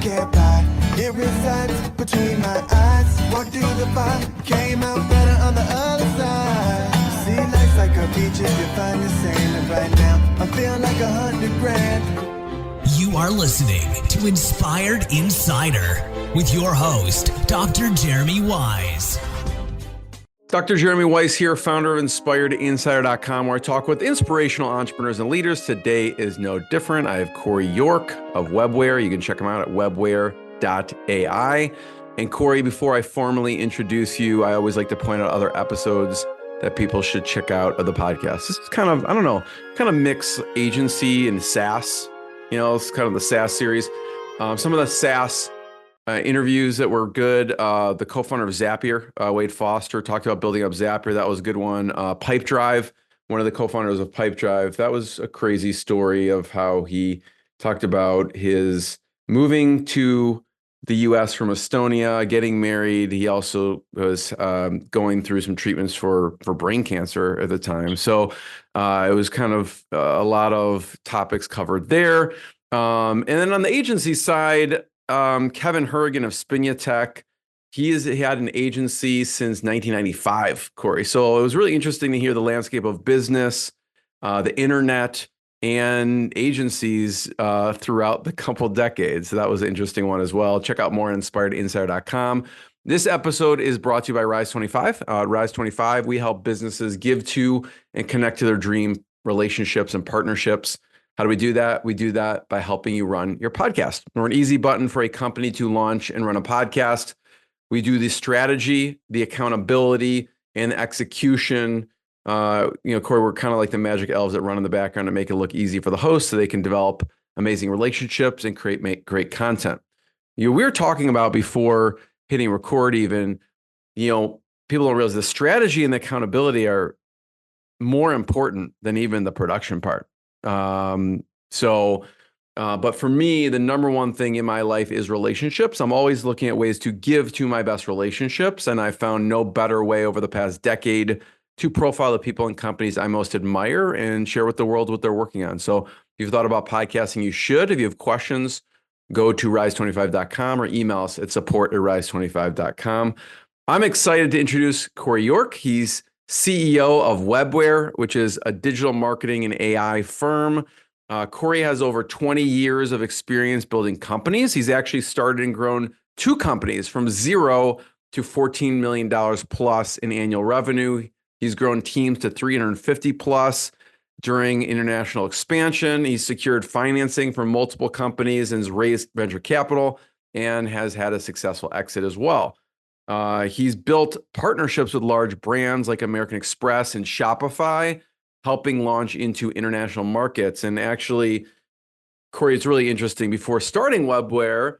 can't buy. It resides between my eyes. Walked through the fire, came out better on the other side. See, life's like a beach if you find the sand. And right now, I feel like 100 grand. You are listening to Inspired Insider with your host, Dr. Jeremy Wise. Dr. Jeremy Weiss here, founder of InspiredInsider.com, where I talk with inspirational entrepreneurs and leaders. Today is no different. I have Cory York of Webware. You can check him out at webware.ai. And Cory, before I formally introduce you, I always like to point out other episodes that people should check out of the podcast. This is kind of, kind of mix agency and SaaS. You know, it's kind of the SaaS series. Some of the SaaS interviews that were good. The co-founder of Zapier, Wade Foster, talked about building up Zapier. That was a good one. Pipedrive, one of the co-founders of Pipedrive. That was a crazy story of how he talked about his moving to the US from Estonia, getting married. He also was going through some treatments for brain cancer at the time. So it was kind of a lot of topics covered there. And then on the agency side, Kevin Herrigan of Spinia Tech, he had an agency since 1995, Cory. So it was really interesting to hear the landscape of business, the internet, and agencies throughout the couple decades. So that was an interesting one as well. Check out more on InspiredInsider.com. This episode is brought to you by Rise25. Rise25, we help businesses give to and connect to their dream relationships and partnerships. How do we do that? We do that by helping you run your podcast. We're an easy button for a company to launch and run a podcast. We do the strategy, the accountability, and the execution. Cory, we're kind of like the magic elves that run in the background and make it look easy for the host so they can develop amazing relationships and make great content. We were talking about before hitting record even, people don't realize the strategy and the accountability are more important than even the production part. But for me, the number one thing in my life is relationships. I'm always looking at ways to give to my best relationships. And I found no better way over the past decade to profile the people and companies I most admire and share with the world what they're working on. So if you've thought about podcasting, you should. If you have questions, go to rise25.com or email us at support@rise25.com. I'm excited to introduce Cory York. He's CEO of Webware, which is a digital marketing and AI firm. Cory has over 20 years of experience building companies. He's actually started and grown 2 companies from zero to $14 million plus in annual revenue. He's grown teams to 350 plus during international expansion. He's secured financing from multiple companies and has raised venture capital and has had a successful exit as well. He's built partnerships with large brands like American Express and Shopify, helping launch into international markets. And actually, Cory, it's really interesting. Before starting Webware,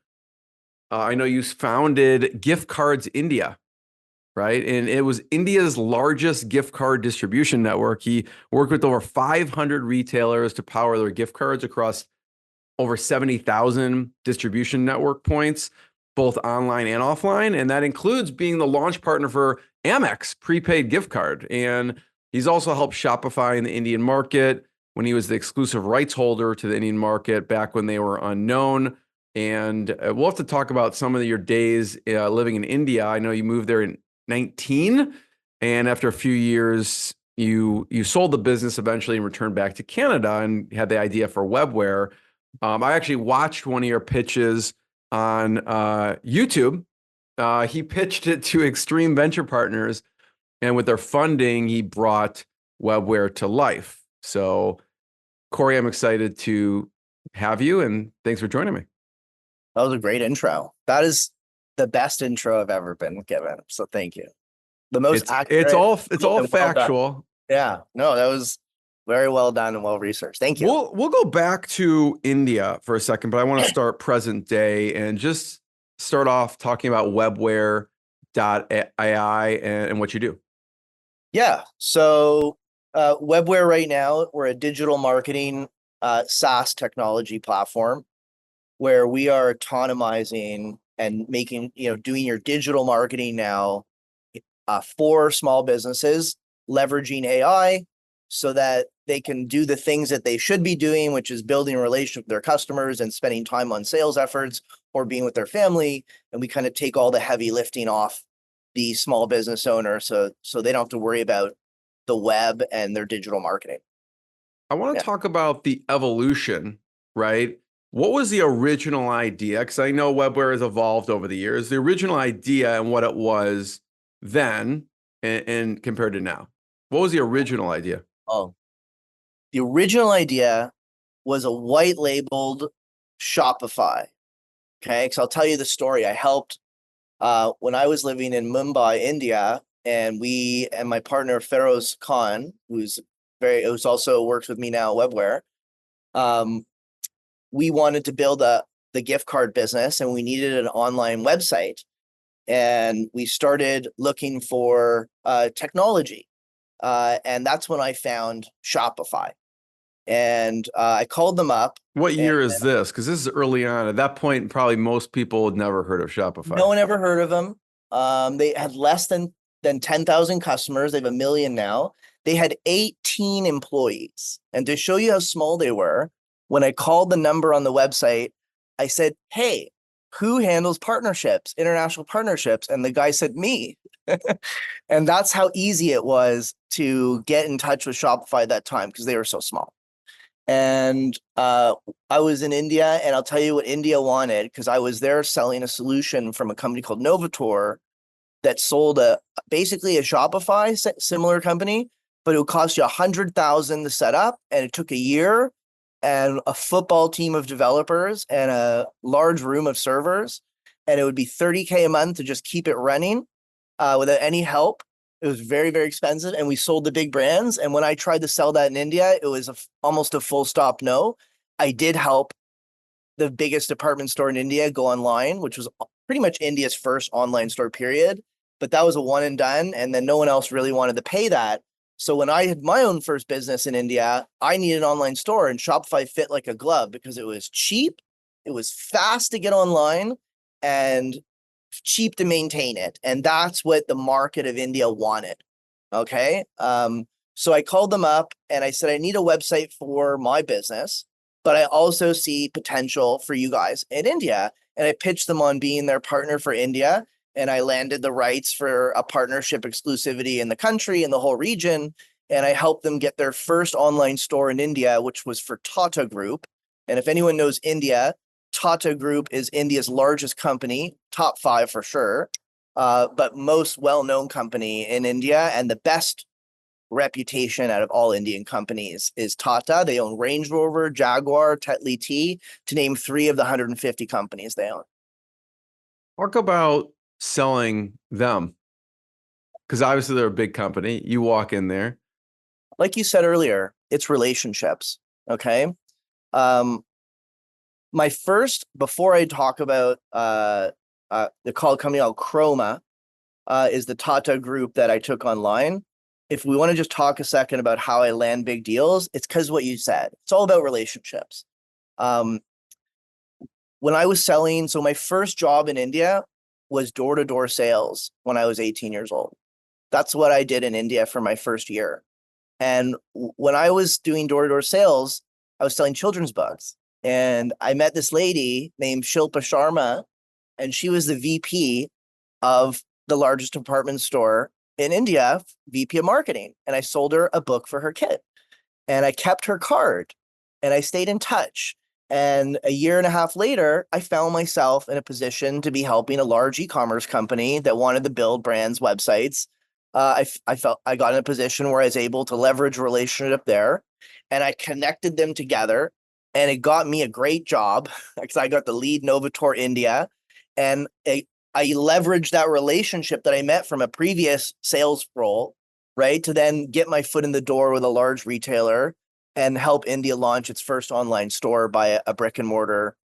I know you founded Gift Cards India, right? And it was India's largest gift card distribution network. He worked with over 500 retailers to power their gift cards across over 70,000 distribution network points, both online and offline. And that includes being the launch partner for Amex prepaid gift card. And he's also helped Shopify in the Indian market when he was the exclusive rights holder to the Indian market back when they were unknown. And we'll have to talk about some of your days living in India. I know you moved there in 19, and after a few years, you sold the business eventually and returned back to Canada and had the idea for Webware. I actually watched one of your pitches on YouTube. He pitched it to Extreme Venture Partners, and with their funding, he brought Webware to life. So, Cory, I'm excited to have you, and thanks for joining me. That was a great intro. That is the best intro I've ever been given. So thank you. The most accurate. It's all factual. Yeah. No, that was very well done and well researched. Thank you. We'll go back to India for a second, but I want to start present day and just start off talking about Webware.ai and what you do. Yeah. So Webware right now, we're a digital marketing SaaS technology platform where we are autonomizing and making, doing your digital marketing now for small businesses, leveraging AI so that they can do the things that they should be doing, which is building a relationship with their customers and spending time on sales efforts or being with their family. And we kind of take all the heavy lifting off the small business owner, so they don't have to worry about the web and their digital marketing. I want to Yeah. talk about the evolution, right? What was the original idea? Because I know Webware has evolved over the years. The original idea and what it was then and compared to now. What was the original idea? Oh, the original idea was a white labeled Shopify. Okay, because I'll tell you the story. I helped when I was living in Mumbai, India, and my partner Feroz Khan, who's also works with me now at Webware. We wanted to build the gift card business, and we needed an online website. And we started looking for technology, and that's when I found Shopify. And I called them up. What year is this? Because this is early on. At that point, probably most people had never heard of Shopify. No one ever heard of them. They had less than 10,000 customers. They have 1 million now. They had 18 employees. And to show you how small they were, when I called the number on the website, I said, "Hey, who handles partnerships, international partnerships?" And the guy said, "Me." And that's how easy it was to get in touch with Shopify at that time, because they were so small. And I was in India, and I'll tell you what India wanted, because I was there selling a solution from a company called Novator that sold basically a Shopify similar company, but it would cost you 100,000 to set up, and it took a year and a football team of developers and a large room of servers, and it would be 30K a month to just keep it running without any help. It was very, very expensive, and we sold the big brands. And when I tried to sell that in India, it was almost a full stop no. I did help the biggest department store in India go online, which was pretty much India's first online store, period. But that was a one and done, and then no one else really wanted to pay that. So when I had my own first business in India, I needed an online store, and Shopify fit like a glove because it was cheap, it was fast to get online, and cheap to maintain it. And that's what the market of India wanted. Okay. So I called them up and I said, I need a website for my business, but I also see potential for you guys in India. And I pitched them on being their partner for India. And I landed the rights for a partnership exclusivity in the country and the whole region. And I helped them get their first online store in India, which was for Tata Group. And if anyone knows India, Tata Group is India's largest company, top 5 for sure, but most well-known company in India, and the best reputation out of all Indian companies is Tata. They own Range Rover, Jaguar, Tetley Tea, to name 3 of the 150 companies they own. Talk about selling them, because obviously they're a big company. You walk in there. Like you said earlier, it's relationships, okay? Before I talk about the company called Chroma, is the Tata Group that I took online. If we want to just talk a second about how I land big deals, it's because what you said. It's all about relationships. When I was selling, so my first job in India was door-to-door sales when I was 18 years old. That's what I did in India for my first year. And when I was doing door-to-door sales, I was selling children's books. And I met this lady named Shilpa Sharma, and she was the VP of the largest department store in India, VP of marketing. And I sold her a book for her kid. And I kept her card, and I stayed in touch. And a year and a half later, I found myself in a position to be helping a large e-commerce company that wanted to build brands' websites. I felt I got in a position where I was able to leverage a relationship there, and I connected them together. And it got me a great job because I got the lead Novator India. And I leveraged that relationship that I met from a previous sales role, right, to then get my foot in the door with a large retailer and help India launch its first online store by a brick and mortar,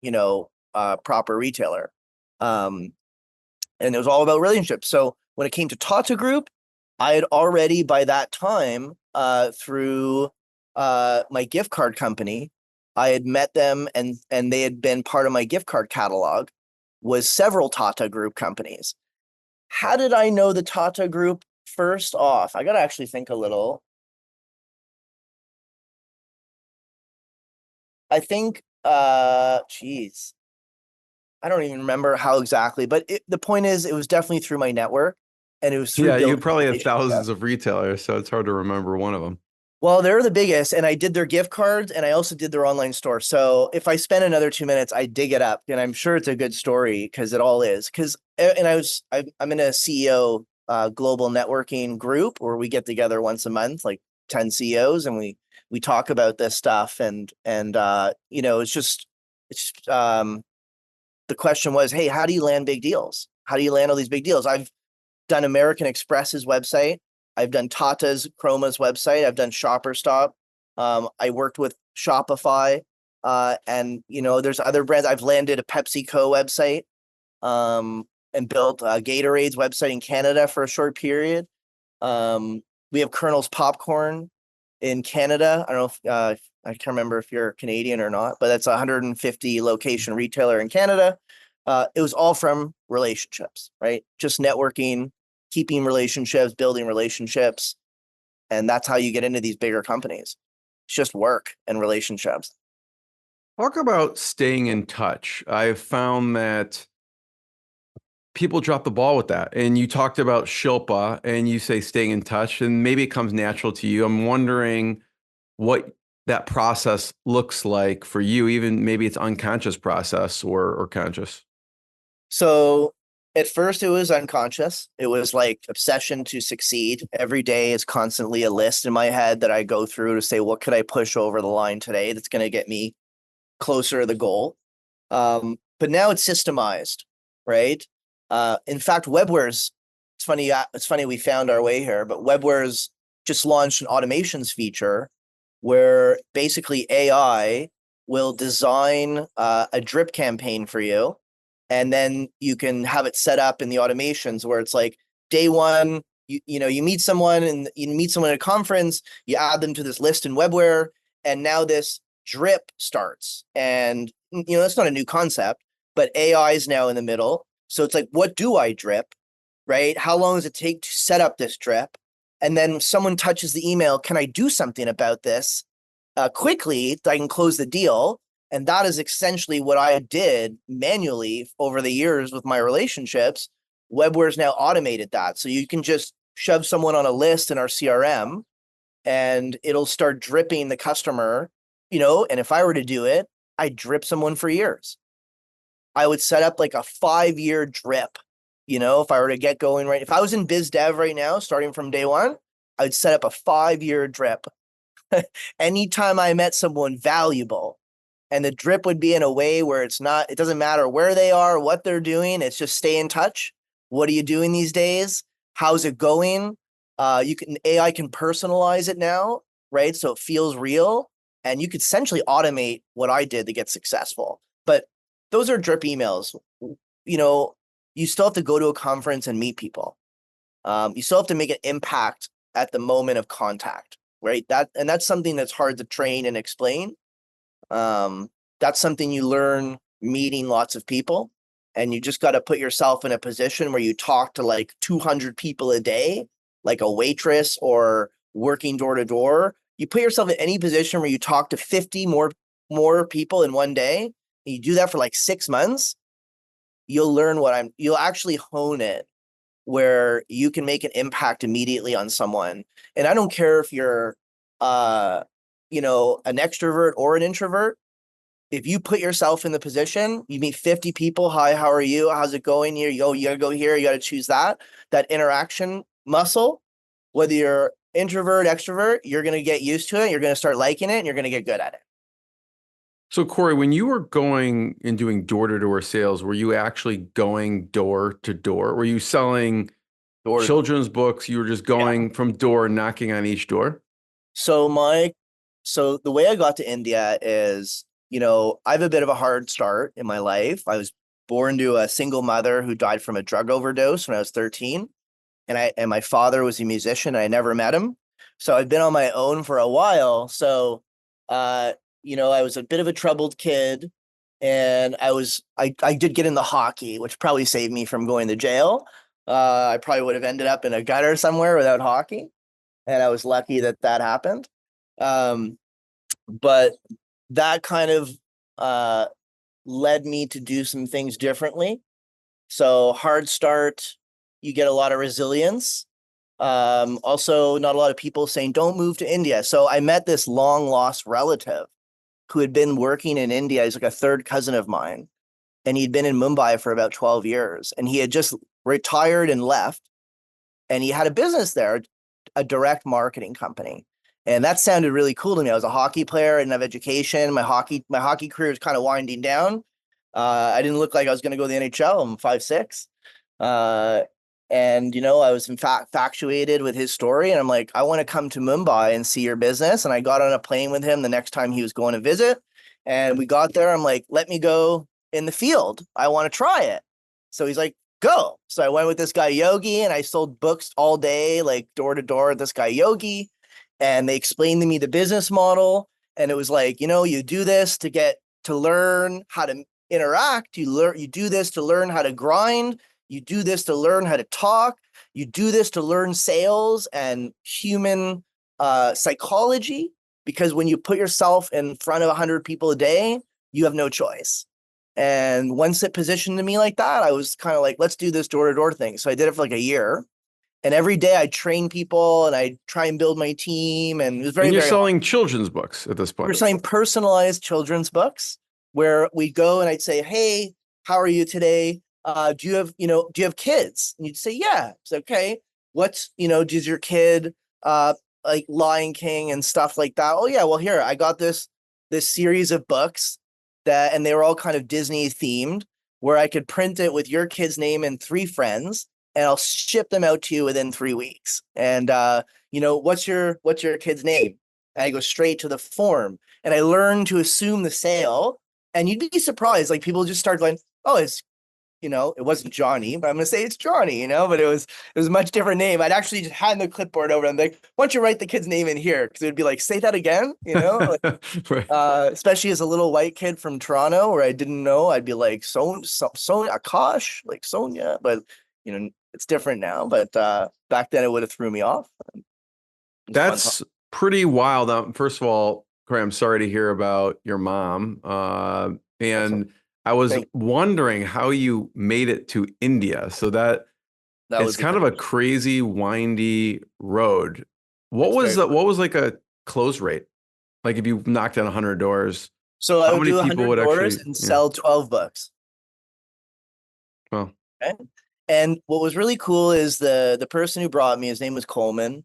proper retailer. And it was all about relationships. So when it came to Tata Group, I had already by that time, through my gift card company, I had met them and they had been part of my gift card catalog, was several Tata Group companies. How did I know the Tata Group? First off, I got to actually think a little. I think, geez, I don't even remember how exactly, but the point is, it was definitely through my network, and it was through Yeah, you building probably have relationships. thousands of retailers, so it's hard to remember one of them. Well, they're the biggest, and I did their gift cards, and I also did their online store. So if I spend another 2 minutes, I dig it up, and I'm sure it's a good story because it all is. And I'm in a CEO global networking group where we get together once a month, like 10 CEOs, and we talk about this stuff, and it's just the question was, hey, how do you land big deals? How do you land all these big deals? I've done American Express's website. I've done Tata's Chroma's website. I've done Shopper Stop. I worked with Shopify, and there's other brands. I've landed a PepsiCo website, and built a Gatorade's website in Canada for a short period. We have Colonel's Popcorn in Canada. I don't know if I can't remember if you're Canadian or not, but that's a 150 location retailer in Canada. It was all from relationships, right? Just networking, keeping relationships, building relationships. And that's how you get into these bigger companies. It's just work and relationships. Talk about staying in touch. I've found that people drop the ball with that. And you talked about Shilpa and you say staying in touch, and maybe it comes natural to you. I'm wondering what that process looks like for you, even maybe it's unconscious process or conscious. So at first it was unconscious. It was like obsession to succeed. Every day is constantly a list in my head that I go through to say, what could I push over the line today that's going to get me closer to the goal? But now it's systemized, right? In fact, Webware's, it's funny we found our way here, but Webware's just launched an automations feature where basically AI will design a drip campaign for you, and then you can have it set up in the automations where it's like day one, you meet someone and you meet someone at a conference, you add them to this list in Webware, and now this drip starts. And that's not a new concept, but AI is now in the middle. So it's like, what do I drip? Right? How long does it take to set up this drip? And then someone touches the email. Can I do something about this quickly that I can close the deal? And that is essentially what I did manually over the years with my relationships. Webware's now automated that. So you can just shove someone on a list in our CRM and it'll start dripping the customer, and if I were to do it, I'd drip someone for years. I would set up like a 5-year drip. If I were to get going right, if I was in biz dev right now, starting from day one, I would set up a 5-year drip. Anytime I met someone valuable, and the drip would be in a way where it doesn't matter where they are, what they're doing. It's just stay in touch. What are you doing these days? How's it going? AI can personalize it now, right? So it feels real, and you could essentially automate what I did to get successful. But those are drip emails. You still have to go to a conference and meet people. You still have to make an impact at the moment of contact, right? That's something that's hard to train and explain. That's something you learn meeting lots of people, and you just got to put yourself in a position where you talk to like 200 people a day, like a waitress or working door to door. You put yourself in any position where you talk to 50 more people in one day, and you do that for like 6 months, you'll actually hone it where you can make an impact immediately on someone. And I don't care if you're an extrovert or an introvert. If you put yourself in the position, you meet 50 people. Hi, how are you? How's it going here? You got to go here. You got to choose that interaction muscle, whether you're introvert, extrovert, you're going to get used to it. You're going to start liking it, and you're going to get good at it. So, Cory, when you were going and doing door-to-door sales, were you actually going door to door? Were you selling Door to- children's books? You were just going from door, knocking on each door? So the way I got to India is, I have a bit of a hard start in my life. I was born to a single mother who died from a drug overdose when I was 13. And my father was a musician, and I never met him. So I've been on my own for a while. So, I was a bit of a troubled kid, and I did get into hockey, which probably saved me from going to jail. I probably would have ended up in a gutter somewhere without hockey. And I was lucky that happened. But that kind of led me to do some things differently. So hard start, you get a lot of resilience. Also, not a lot of people saying, don't move to India. So I met this long lost relative who had been working in India. He's like a third cousin of mine. And he'd been in Mumbai for about 12 years. And he had just retired and left. And he had a business there, a direct marketing company. And that sounded really cool to me. I was a hockey player, I didn't have education. My hockey career was kind of winding down. I didn't look like I was going to go to the NHL. I'm 5'6". And, I was infatuated with his story. And I'm like, I want to come to Mumbai and see your business. And I got on a plane with him the next time he was going to visit. And we got there. I'm like, let me go in the field. I want to try it. So he's like, go. So I went with this guy, Yogi, and I sold books all day, like door to door with this guy, Yogi. And they explained to me the business model. And it was like, you do this to learn how to interact. You do this to learn how to grind. You do this to learn how to talk. You do this to learn sales and human psychology. Because when you put yourself in front of 100 people a day, you have no choice. And once it positioned to me like that, I was kind of like, let's do this door-to-door thing. So I did it for like a year. And every day I train people and I try and build my team. And it was very, and you're very selling hard. children's books at this point. We're selling personalized children's books where we go and I'd say, hey, how are you today? Do you have kids? And you'd say, yeah. It's okay. Does your kid like Lion King and stuff like that? Oh yeah. Well, here, I got this series of books and they were all kind of Disney themed where I could print it with your kid's name and 3 friends and I'll ship them out to you within 3 weeks. And, what's your kid's name? And I go straight to the form and I learned to assume the sale. And you'd be surprised. Like people just start going, oh, it's, it wasn't Johnny, but I'm going to say it's Johnny, but it was a much different name. I'd actually just hand the clipboard over and like, why don't you write the kid's name in here? Because it would be like, say that again, like, Right. especially as a little white kid from Toronto where I didn't know, I'd be like, Sonia, Akash, like Sonia, but it's different now. But back then it would have threw me off. That's pretty wild. First of all, Cory, I'm sorry to hear about your mom. And I was wondering how you made it to India. So that it's kind of a crazy, windy road. What was like a close rate? Like if you knocked on 100 doors, so I would do 100 doors and sell 12 books. Well, okay. And what was really cool is the person who brought me, his name was Coleman.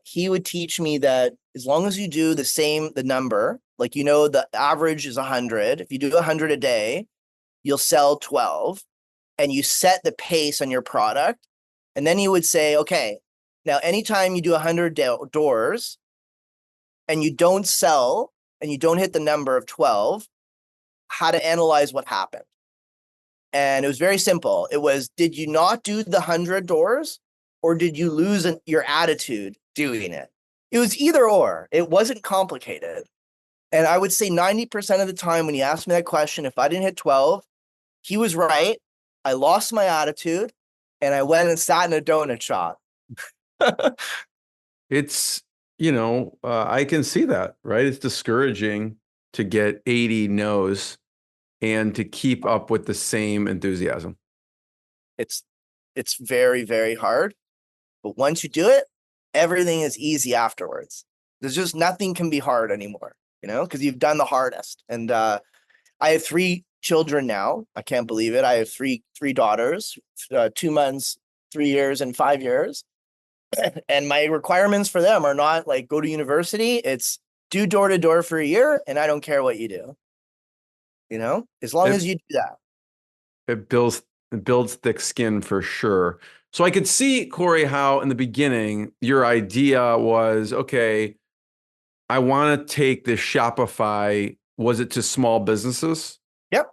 He would teach me that as long as you do the number, like, the average is 100. If you do 100 a day, you'll sell 12 and you set the pace on your product. And then he would say, okay, now anytime you do 100 doors and you don't sell and you don't hit the number of 12, how to analyze what happened. And it was very simple. It was, did you not do the 100 doors or did you lose your attitude doing it? It was either or. It wasn't complicated. And I would say 90% of the time when he asked me that question, if I didn't hit 12, he was right. I lost my attitude and I went and sat in a donut shop. It's, I can see that, right? It's discouraging to get 80 no's and to keep up with the same enthusiasm. It's very, very hard. But once you do it, everything is easy afterwards. There's just nothing can be hard anymore, because you've done the hardest. And I have 3 children now. I can't believe it. I have three daughters, 2 months, 3 years, and 5 years. And my requirements for them are not like go to university. It's do door to door for a year, and I don't care what you do. As long as you do that. It builds thick skin for sure. So I could see, Cory, how in the beginning your idea was, okay, I want to take this Shopify. Was it to small businesses? Yep.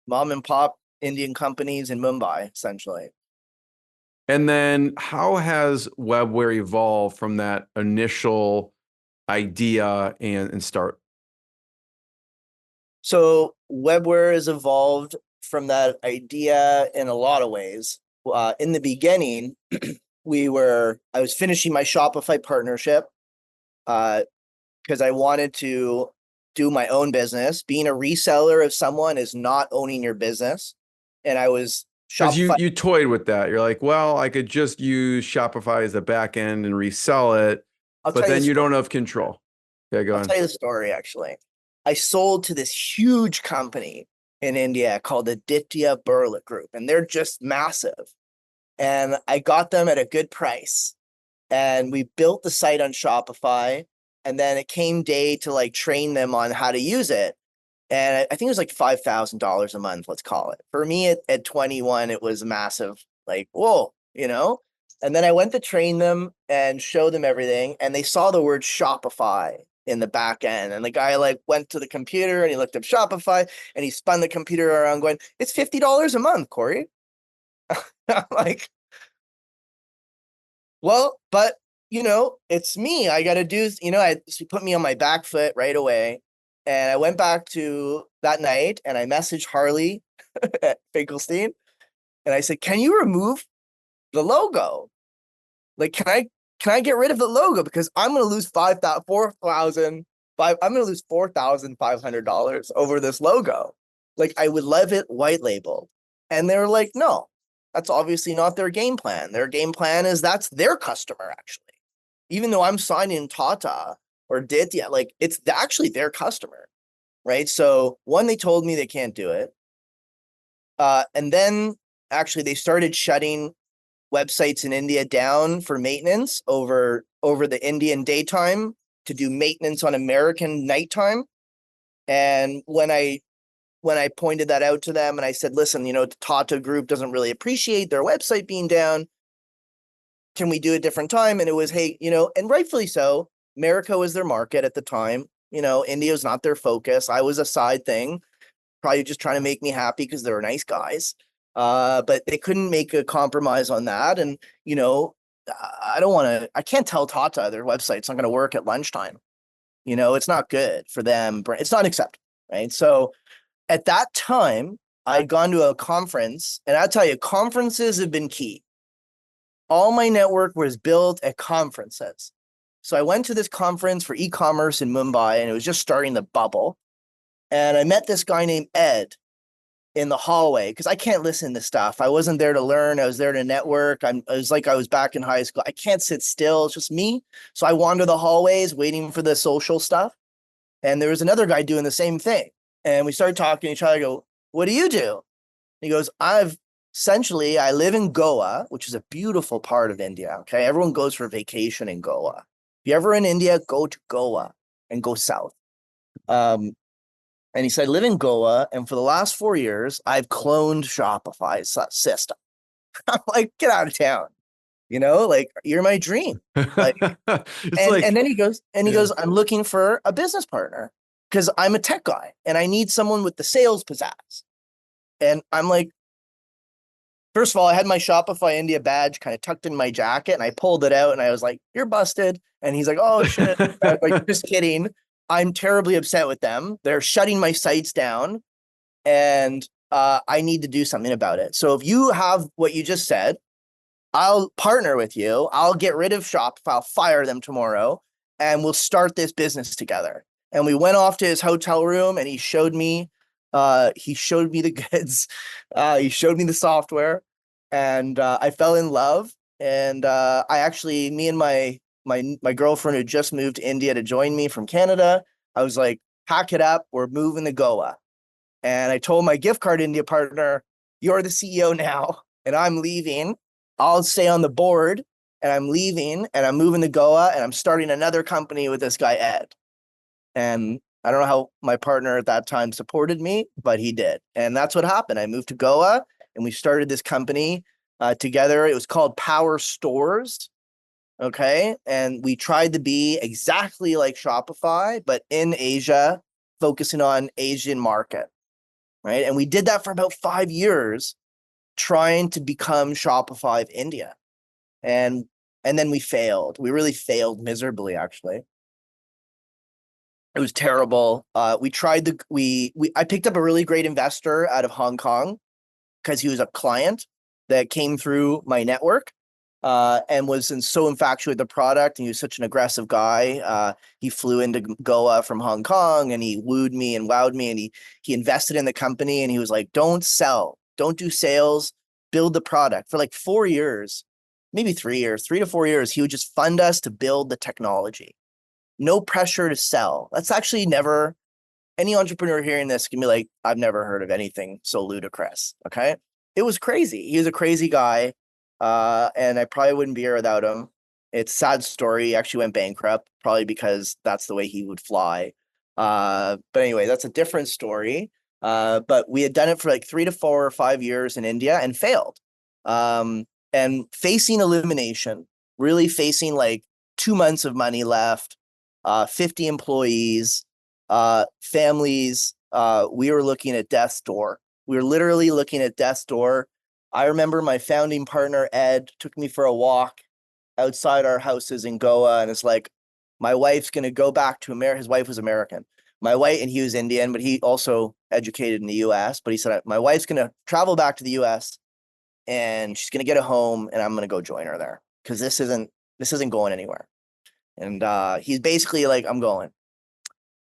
Mom and pop Indian companies in Mumbai, essentially. And then how has Webware evolved from that initial idea and start? So Webware has evolved from that idea in a lot of ways. In the beginning, I was finishing my Shopify partnership because I wanted to do my own business. Being a reseller of someone is not owning your business. And I was Because Shopify. you toyed with that. You're like, well, I could just use Shopify as a back end and resell it, I'll but tell you then the you story. don't have control. Yeah, go I'll on. tell you the story, actually. I sold to this huge company in India called Aditya Birla Group, and they're just massive. And I got them at a good price. And we built the site on Shopify. And then it came day to like train them on how to use it. And I think it was like $5,000 a month, let's call it. For me at 21, it was massive, like, whoa, you know? And then I went to train them and show them everything. And they saw the word Shopify in the back end. And the guy like went to the computer and he looked up Shopify and he spun the computer around going, it's $50 a month, Cory. I'm like, well, but you know, it's me. I got to do, you know, she put me on my back foot right away. And I went back to that night and I messaged Harley at Finkelstein and I said, can you remove the logo? Like, can I get rid of the logo? Because I'm going to lose I'm going to lose $4,500 over this logo. Like, I would love it white labeled. And they were like, no, that's obviously not their game plan. Their game plan is that's their customer, actually. Even though I'm signing Tata or Ditya, like it's actually their customer, right? So one, they told me they can't do it. And then actually they started shutting websites in India down for maintenance over the Indian daytime to do maintenance on American nighttime. And when I pointed that out to them and I said, listen, you know, the Tata group doesn't really appreciate their website being down. Can we do a different time? And it was, hey, you know, and rightfully so. America was their market at the time. You know, India was not their focus. I was a side thing, probably just trying to make me happy because they were nice guys. But they couldn't make a compromise on that. And, you know, I can't tell Tata their website's not going to work at lunchtime. You know, it's not good for them. It's not acceptable, right? So at that time, I'd gone to a conference, and I'll tell you, conferences have been key. All my network was built at conferences. So I went to this conference for e-commerce in Mumbai, and it was just starting the bubble. And I met this guy named Ed in the hallway because I can't listen to stuff. I wasn't there to learn. I was there to network. I was like I was back in high school. I can't sit still. It's just me. So I wander the hallways waiting for the social stuff. And there was another guy doing the same thing. And we started talking to each other. I go, what do you do? He goes, I live in Goa, which is a beautiful part of India. Okay. Everyone goes for vacation in Goa. If you're ever in India, go to Goa and go south. And he said, I live in Goa. And for the last 4 years, I've cloned Shopify's system. I'm like, get out of town. You know, like you're my dream. Like, and then he goes, I'm looking for a business partner because I'm a tech guy and I need someone with the sales pizzazz. And I'm like, first of all, I had my Shopify India badge kind of tucked in my jacket and I pulled it out and I was like, you're busted. And he's like, oh shit. I was like, just kidding. I'm terribly upset with them. They're shutting my sites down and I need to do something about it. So if you have what you just said, I'll partner with you. I'll get rid of Shopify. I'll fire them tomorrow and we'll start this business together. And we went off to his hotel room and he showed me the goods. He showed me the software and I fell in love. And me and my girlfriend who just moved to India to join me from Canada, I was like, pack it up. We're moving to Goa. And I told my gift card India partner, you're the CEO now and I'm leaving. I'll stay on the board and I'm leaving and I'm moving to Goa and I'm starting another company with this guy, Ed. And I don't know how my partner at that time supported me, but he did. And that's what happened. I moved to Goa and we started this company together. It was called Power Stores. Okay. And we tried to be exactly like Shopify, but in Asia, focusing on Asian market. Right. And we did that for about 5 years, trying to become Shopify of India. And then we failed. We really failed miserably, actually. It was terrible. I picked up a really great investor out of Hong Kong because he was a client that came through my network. and was so infatuated with the product. And he was such an aggressive guy. He flew into Goa from Hong Kong, and he wooed me and wowed me. And he invested in the company, and he was like, "Don't sell, don't do sales, build the product." For like 4 years, maybe 3 years, 3 to 4 years, he would just fund us to build the technology. No pressure to sell. That's actually never, any entrepreneur hearing this can be like, "I've never heard of anything so ludicrous." Okay. It was crazy. He was a crazy guy. And I probably wouldn't be here without him. It's a sad story. He actually went bankrupt, probably because that's the way he would fly. But anyway, that's a different story. But we had done it for like 3 to 4 or 5 years in India and failed. And facing elimination, really facing like 2 months of money left, 50 employees, families. We were looking at death's door. We were literally looking at death's door. I remember my founding partner, Ed, took me for a walk outside our houses in Goa. And it's like, my wife's going to go back to America. His wife was American. My wife, and he was Indian, but he also educated in the US. But he said, my wife's going to travel back to the US and she's going to get a home and I'm going to go join her there because this isn't going anywhere. And he's basically like, I'm going.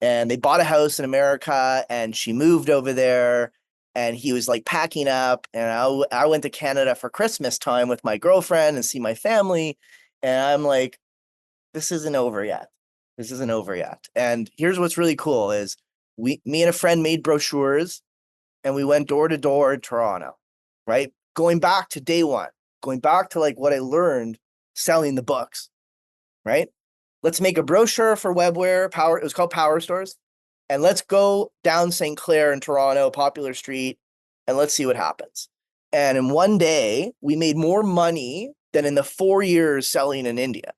And they bought a house in America and she moved over there. And he was like packing up, and I went to Canada for Christmas time with my girlfriend and see my family. And I'm like, this isn't over yet. This isn't over yet. And here's what's really cool is me and a friend made brochures and we went door to door in Toronto, right? Going back to day one, going back to like what I learned selling the books, right? Let's make a brochure for Webware. It was called Power Stores. And let's go down St. Clair in Toronto, Popular Street, and let's see what happens. And in one day, we made more money than in the 4 years selling in India.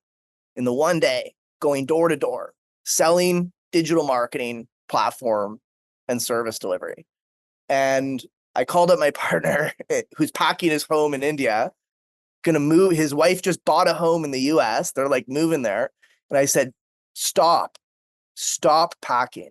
In the one day, going door to door, selling digital marketing platform and service delivery. And I called up my partner who's packing his home in India, gonna move. His wife just bought a home in the US. They're like moving there. And I said, stop packing.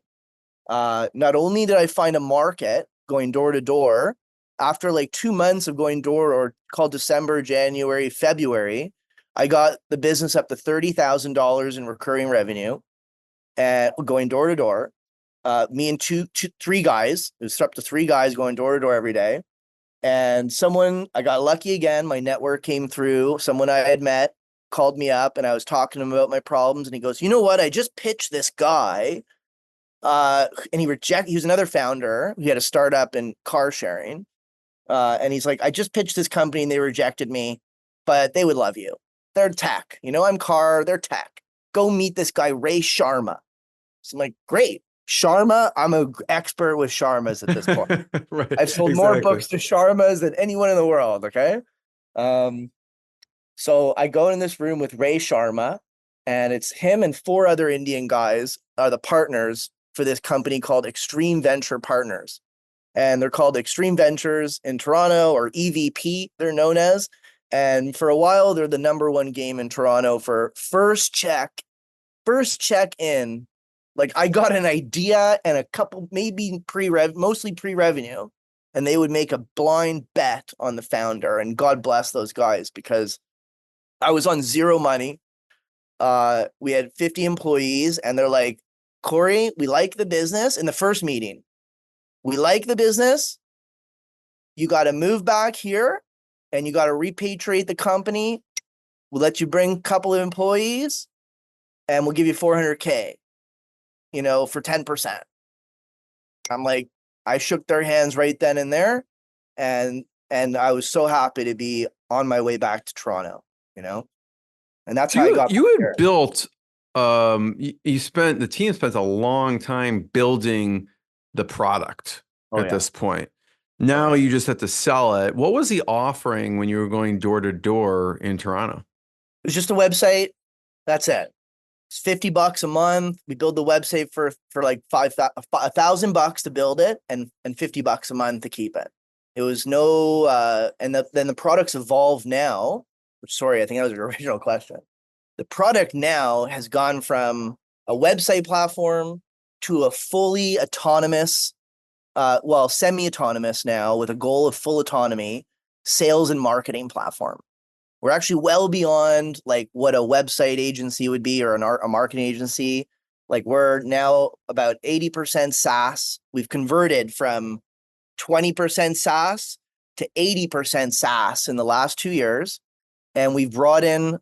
Not only did I find a market going door to door, after like 2 months of going door, or called December, January, February, I got the business up to $30,000 in recurring revenue and going door to door. Me and three guys, it was up to 3 guys going door to door every day. And I got lucky again. My network came through. Someone I had met called me up and I was talking to him about my problems. And he goes, "You know what? I just pitched this guy." And he was another founder. He had a startup in car sharing. And he's like, "I just pitched this company and they rejected me, but they would love you. They're tech. I'm car, they're tech. Go meet this guy, Ray Sharma." So I'm like, great. Sharma, I'm an expert with Sharmas at this point. Right. I've sold more books to Sharmas than anyone in the world. Okay. So I go in this room with Ray Sharma, and it's him and 4 other Indian guys are the partners for this company called Extreme Venture Partners. And they're called Extreme Ventures in Toronto, or EVP, they're known as. And for a while, they're the #1 game in Toronto for first check in. Like, I got an idea and a couple, maybe mostly pre-revenue, and they would make a blind bet on the founder. And God bless those guys, because I was on zero money. We had 50 employees, and they're like, "Cory, we like the business." In the first meeting, "We like the business. You got to move back here and you got to repatriate the company. We'll let you bring a couple of employees and we'll give you $400K, for 10%. I'm like, I shook their hands right then and there. And I was so happy to be on my way back to Toronto, and that's how I got You had here. built, the team spent a long time building the product at this point. Now you just have to sell it. What was the offering when you were going door to door in Toronto? It was just a website. That's it. It's $50 a month. We build the website for like $1,000 to build it, and $50 a month to keep it. It was no, and then the products evolve now. Sorry, I think that was your original question. The product now has gone from a website platform to a fully autonomous, semi-autonomous now, with a goal of full autonomy, sales and marketing platform. We're actually well beyond like what a website agency would be or a marketing agency. Like we're now about 80% SaaS. We've converted from 20% SaaS to 80% SaaS in the last 2 years. And we've brought in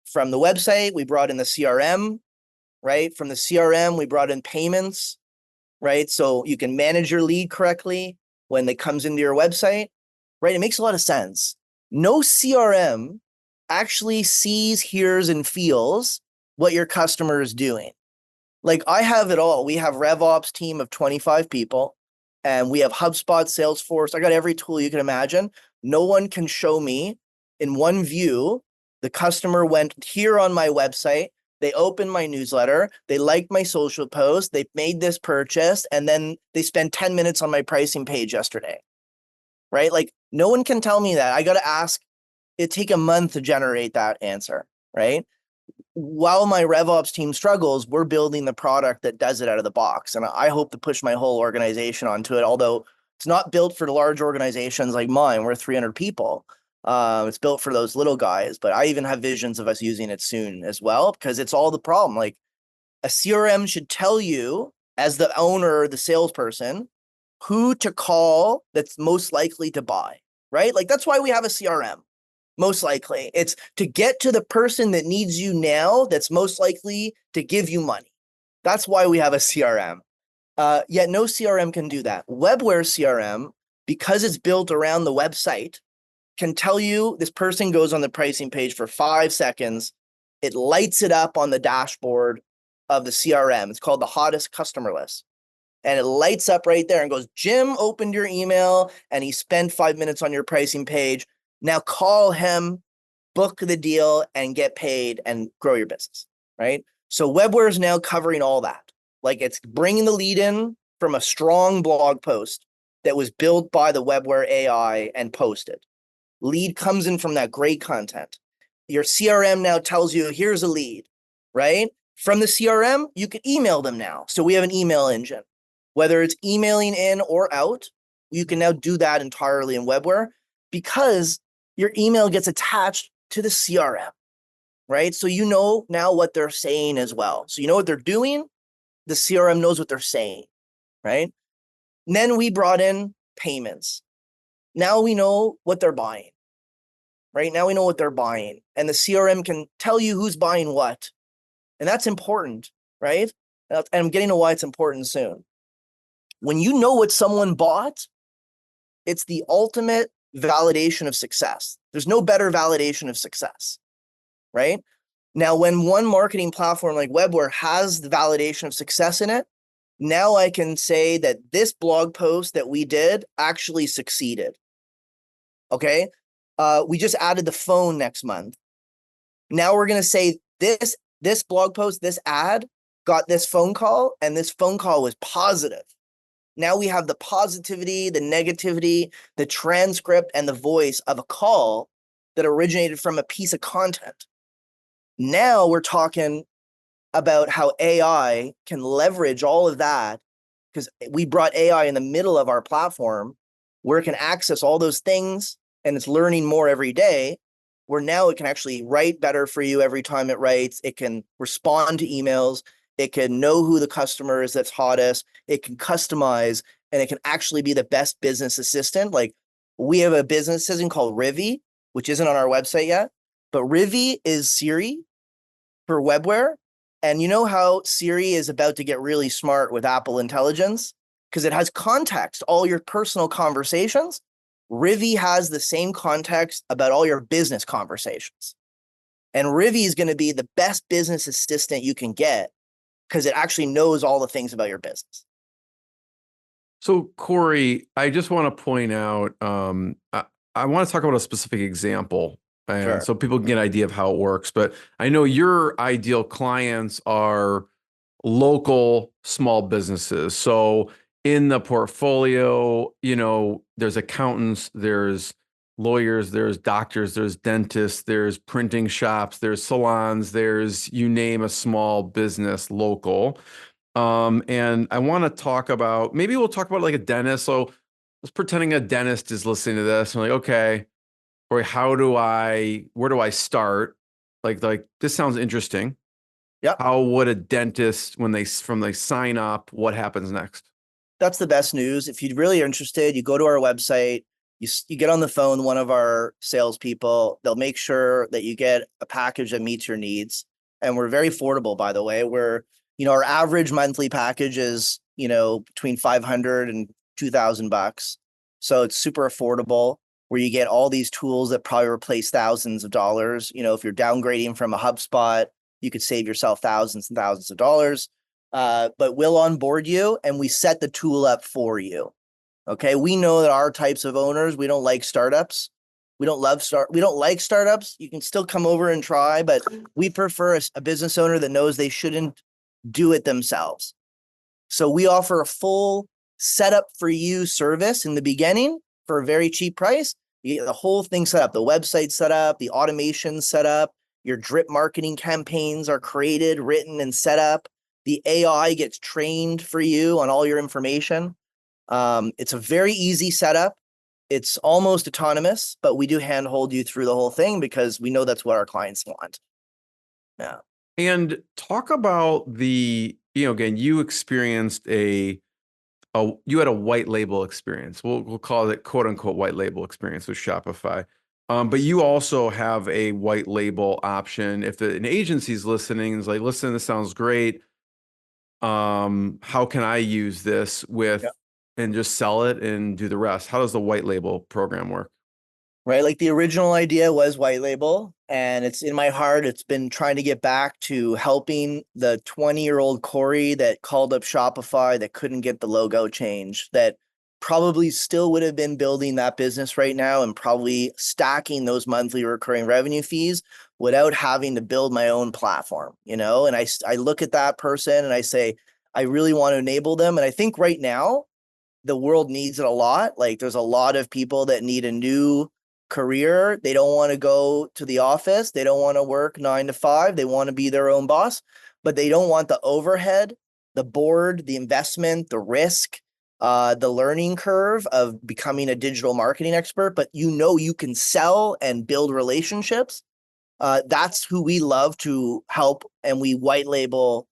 from the website, we brought in the CRM, right? From the CRM, we brought in payments, right? So you can manage your lead correctly when it comes into your website, right? It makes a lot of sense. No CRM actually sees, hears, and feels what your customer is doing. Like I have it all. We have RevOps team of 25 people, and we have HubSpot, Salesforce. I got every tool you can imagine. No one can show me in one view, the customer went here on my website, they opened my newsletter, they liked my social post, they made this purchase, and then they spent 10 minutes on my pricing page yesterday, right? Like no one can tell me that. I got to ask, it take a month to generate that answer, right? While my RevOps team struggles, we're building the product that does it out of the box. And I hope to push my whole organization onto it, although it's not built for the large organizations like mine. We're 300 people. It's built for those little guys, but I even have visions of us using it soon as well, because it's all the problem. Like a CRM should tell you as the owner, the salesperson, who to call that's most likely to buy, right? Like that's why we have a CRM. Most likely it's to get to the person that needs you now that's most likely to give you money. That's why we have a CRM. Yet no CRM can do that. Webware CRM, because it's built around the website, can tell you this person goes on the pricing page for 5 seconds. It lights it up on the dashboard of the CRM. It's called the hottest customer list. And it lights up right there and goes, Jim opened your email and he spent 5 minutes on your pricing page. Now call him, book the deal, and get paid and grow your business, right? So Webware is now covering all that. Like it's bringing the lead in from a strong blog post that was built by the Webware AI and posted. Lead comes in from that great content. Your CRM now tells you, here's a lead, right? From the CRM, you can email them now. So we have an email engine. Whether it's emailing in or out, you can now do that entirely in Webware because your email gets attached to the CRM, right? So you know now what they're saying as well. So you know what they're doing. The CRM knows what they're saying, right? And then we brought in payments. Now we know what they're buying, right? Now we know what they're buying. And the CRM can tell you who's buying what. And that's important, right? And I'm getting to why it's important soon. When you know what someone bought, it's the ultimate validation of success. There's no better validation of success, right? Now, when one marketing platform like Webware has the validation of success in it, now I can say that this blog post that we did actually succeeded. Okay. We just added the phone next month. Now we're going to say this blog post, this ad got this phone call, and this phone call was positive. Now we have the positivity, the negativity, the transcript, and the voice of a call that originated from a piece of content. Now we're talking about how AI can leverage all of that, because we brought AI in the middle of our platform where it can access all those things and it's learning more every day, where now it can actually write better for you every time it writes. It can respond to emails. It can know who the customer is that's hottest. It can customize, and it can actually be the best business assistant. Like we have a business assistant called Rivi, which isn't on our website yet, but Rivi is Siri for Webware. And you know how Siri is about to get really smart with Apple Intelligence because it has context, all your personal conversations. Rivi has the same context about all your business conversations. And Rivi is going to be the best business assistant you can get because it actually knows all the things about your business. So, Cory, I just want to point out, I want to talk about a specific example, and Sure. so people can get an idea of how it works. But I know your ideal clients are local small businesses. So in the portfolio, there's accountants, there's lawyers, there's doctors, there's dentists, there's printing shops, there's salons, there's you name a small business local. And I want to talk about, maybe we'll talk about like a dentist. So let's pretending a dentist is listening to this and like, okay, or where do I start? Like this sounds interesting. Yep. How would a dentist, when they sign up, what happens next? That's the best news. If you're really interested, you go to our website, you get on the phone, one of our salespeople, they'll make sure that you get a package that meets your needs. And we're very affordable, by the way. Our average monthly package is, between 500 and 2,000 bucks. So it's super affordable, where you get all these tools that probably replace thousands of dollars. If you're downgrading from a HubSpot, you could save yourself thousands and thousands of dollars. But we'll onboard you and we set the tool up for you. Okay. We know that our types of owners, we don't like startups. We don't like startups. You can still come over and try, but we prefer a business owner that knows they shouldn't do it themselves. So we offer a full setup for you service in the beginning for a very cheap price. You get the whole thing set up, the website set up, the automation set up, your drip marketing campaigns are created, written, and set up. The AI gets trained for you on all your information. It's a very easy setup. It's almost autonomous, but we do handhold you through the whole thing because we know that's what our clients want. Yeah. And talk about again, you experienced you had a white label experience. We'll call it quote unquote white label experience with Shopify. But you also have a white label option. If an agency's listening, is like, listen, this sounds great. How can I use this and just sell it and do the rest? How does the white label program work? Right. Like the original idea was white label, and it's in my heart. It's been trying to get back to helping the 20-year-old Cory that called up Shopify that couldn't get the logo changed, that probably still would have been building that business right now and probably stacking those monthly recurring revenue fees without having to build my own platform, and I look at that person and I say, I really want to enable them. And I think right now the world needs it a lot. Like there's a lot of people that need a new career. They don't want to go to the office. They don't want to work 9 to 5. They want to be their own boss, but they don't want the overhead, the board, the investment, the risk, the learning curve of becoming a digital marketing expert. But you can sell and build relationships. That's who we love to help, and we white label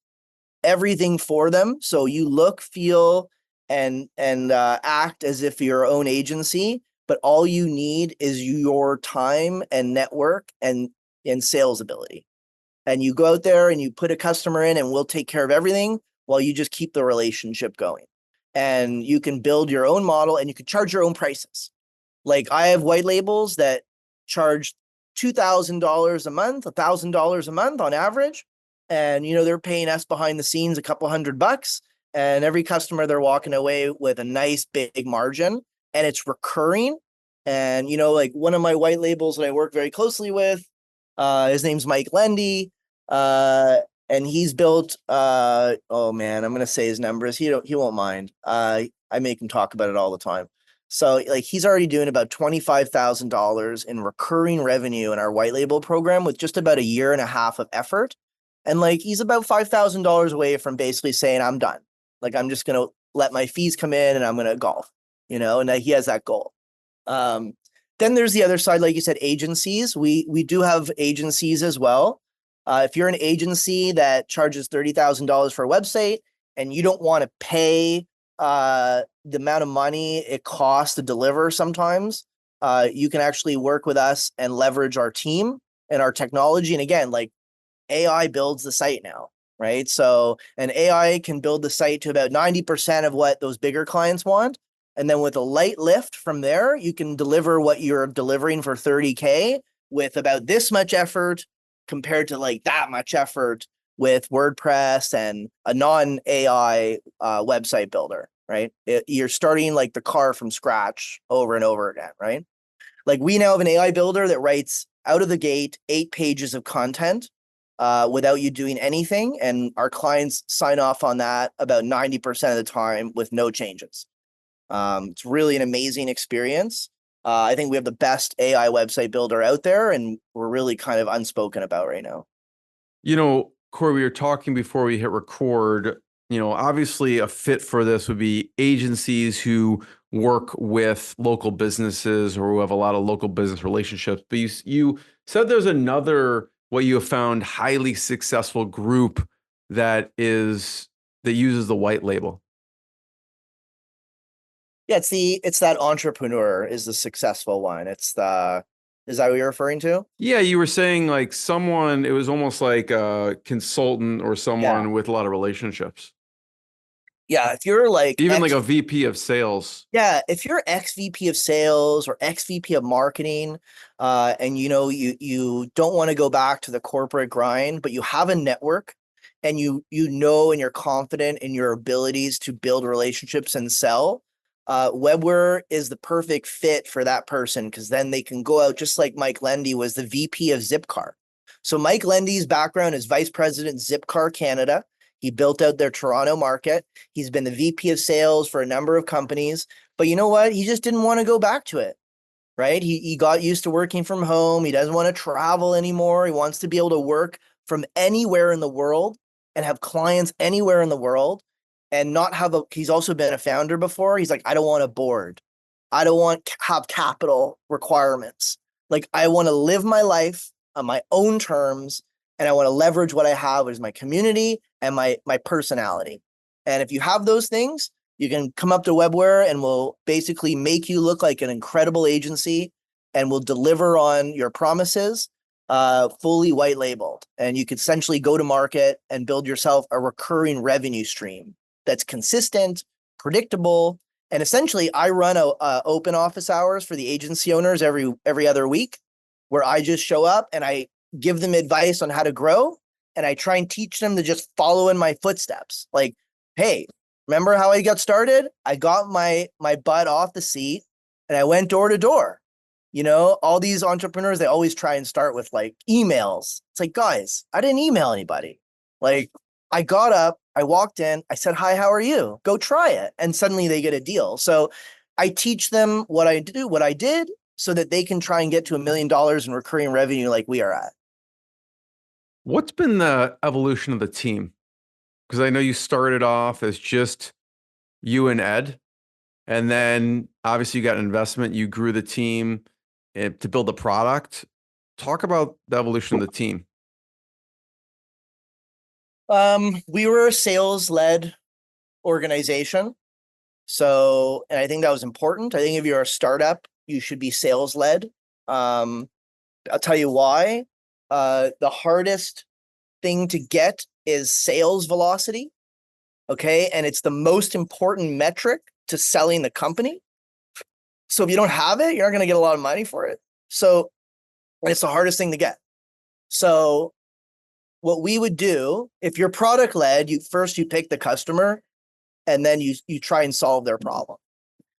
everything for them. So you look, feel, and act as if you're your own agency, but all you need is your time and network and sales ability. And you go out there and you put a customer in and we'll take care of everything while you just keep the relationship going. And you can build your own model and you can charge your own prices. Like I have white labels that charge $2,000 a month, $1,000 a month on average. And, they're paying us behind the scenes a couple $100, and every customer they're walking away with a nice big margin, and it's recurring. And, like one of my white labels that I work very closely with, his name's Mike Lendy. And he's built, oh man, I'm going to say his numbers. He won't mind. I make him talk about it all the time. So like he's already doing about $25,000 in recurring revenue in our white label program with just about a year and a half of effort. And like, he's about $5,000 away from basically saying, I'm done. Like, I'm just going to let my fees come in and I'm going to golf, and he has that goal. Then there's the other side, like you said, agencies. We do have agencies as well. If you're an agency that charges $30,000 for a website and you don't want to pay the amount of money it costs to deliver sometimes, you can actually work with us and leverage our team and our technology. And again, like AI builds the site now, right? So an AI can build the site to about 90% of what those bigger clients want. And then with a light lift from there, you can deliver what you're delivering for 30K with about this much effort compared to like that much effort with WordPress and a non-AI website builder, right? You're starting like the car from scratch over and over again, right? Like we now have an AI builder that writes out of the gate 8 pages of content without you doing anything. And our clients sign off on that about 90% of the time with no changes. It's really an amazing experience. I think we have the best AI website builder out there, and we're really kind of unspoken about right now. Cory, we were talking before we hit record, obviously a fit for this would be agencies who work with local businesses or who have a lot of local business relationships. But you said there's another, what you have found, highly successful group that uses the white label. Yeah, it's that entrepreneur is the successful one. Is that what you're referring to? Yeah, you were saying like someone, it was almost like a consultant or someone with a lot of relationships. Yeah, if you're like Even like a VP of sales. Yeah, if you're ex-VP of sales or ex-VP of marketing, and you don't want to go back to the corporate grind, but you have a network and and you're confident in your abilities to build relationships and sell, Webware is the perfect fit for that person, because then they can go out, just like Mike Lendy was the VP of Zipcar. So Mike Lendy's background is Vice President Zipcar Canada. He built out their Toronto market. He's been the VP of sales for a number of companies, but you know what? He just didn't want to go back to it, right? He got used to working from home. He doesn't want to travel anymore. He wants to be able to work from anywhere in the world and have clients anywhere in the world, and not he's also been a founder before. He's like, I don't want a board. I don't want to have capital requirements. Like, I want to live my life on my own terms, and I want to leverage what I have, which is my community and my personality. And if you have those things, you can come up to Webware and we'll basically make you look like an incredible agency, and we'll deliver on your promises, fully white labeled. And you could essentially go to market and build yourself a recurring revenue stream that's consistent, predictable. And essentially, I run a open office hours for the agency owners every other week, where I just show up and I give them advice on how to grow. And I try and teach them to just follow in my footsteps. Like, hey, remember how I got started? I got my butt off the seat and I went door to door. All these entrepreneurs, they always try and start with like emails. It's like, guys, I didn't email anybody. Like, I got up, I walked in, I said, hi, how are you? Go try it. And suddenly they get a deal. So I teach them what I did, so that they can try and get to $1 million in recurring revenue like we are at. What's been the evolution of the team? Because I know you started off as just you and Ed, and then obviously you got an investment, you grew the team to build the product. Talk about the evolution of the team. We were a sales-led organization. So, and I think that was important. I think if you're a startup, you should be sales-led. I'll tell you why. The hardest thing to get is sales velocity. Okay. And it's the most important metric to selling the company. So if you don't have it, you're not going to get a lot of money for it. So it's the hardest thing to get. So what we would do, if you're product led, you pick the customer and then you try and solve their problem.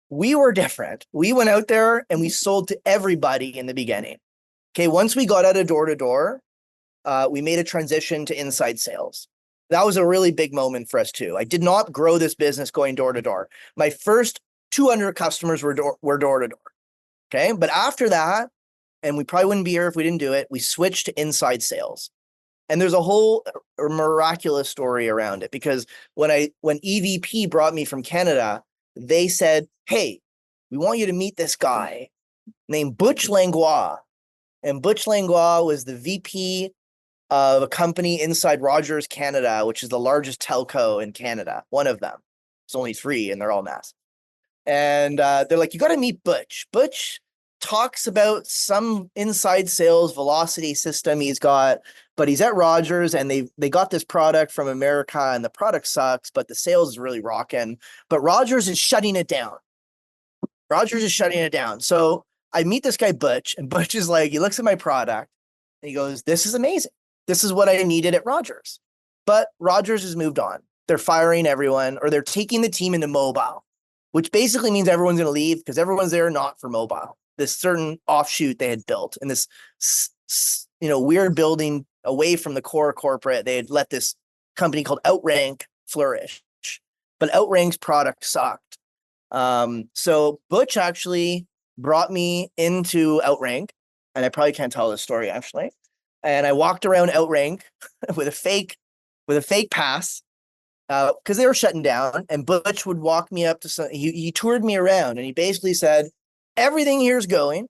We were different. We went out there and we sold to everybody in the beginning. Okay. Once we got out of door to door, we made a transition to inside sales. That was a really big moment for us too. I did not grow this business going door to door. My first 200 customers were door to door. Okay. But after that, and we probably wouldn't be here if we didn't do it, we switched to inside sales. And there's a whole miraculous story around it, because when EVP brought me from Canada, they said, hey, we want you to meet this guy named Butch Langlois. And Butch Langlois was the VP of a company inside Rogers Canada, which is the largest telco in Canada. One of them. There's only 3 and they're all massive. And they're like, you got to meet Butch. Butch talks about some inside sales velocity system he's got, but he's at Rogers and they got this product from America and the product sucks, but the sales is really rocking. But Rogers is shutting it down. So I meet this guy, Butch, and Butch is like, he looks at my product and he goes, this is amazing. This is what I needed at Rogers. But Rogers has moved on. They're firing everyone, or they're taking the team into mobile, which basically means everyone's going to leave because everyone's there not for mobile. This certain offshoot they had built in this, weird building away from the core corporate. They had let this company called Outrank flourish, but Outrank's product sucked. So Butch actually brought me into Outrank, and I probably can't tell this story actually. And I walked around Outrank with a fake pass. because they were shutting down. And Butch would walk me up to some. He toured me around, and he basically said, "Everything here's going."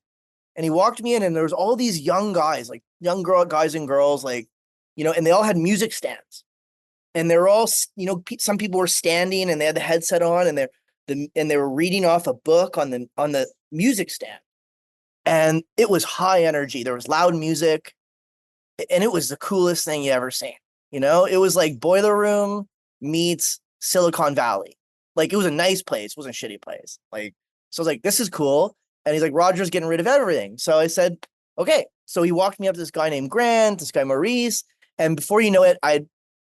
And he walked me in, and there was all these young guys, like young guys and girls, like, and they all had music stands, and they're all, some people were standing, and they had the headset on, and they were reading off a book on the music stand, and it was high energy. There was loud music, and it was the coolest thing you ever seen. It was like Boiler Room meets Silicon Valley. Like, it was a nice place, it wasn't a shitty place. Like, so I was like, this is cool. And he's like, Roger's getting rid of everything. So I said, okay. So he walked me up to this guy named Grant, this guy Maurice, and before you know it,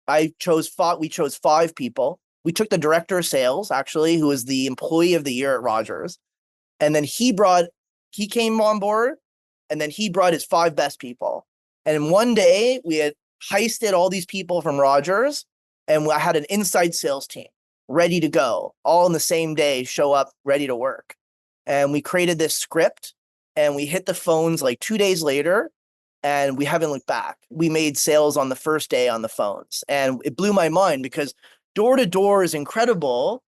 we chose 5 people. We took the director of sales, actually, who was the employee of the year at Rogers, and then he came on board, and then he brought his 5 best people. And in one day, we had heisted all these people from Rogers, and I had an inside sales team ready to go, all in the same day, show up ready to work. And we created this script, and we hit the phones like 2 days later, and we haven't looked back. We made sales on the first day on the phones, and it blew my mind because door to door is incredible,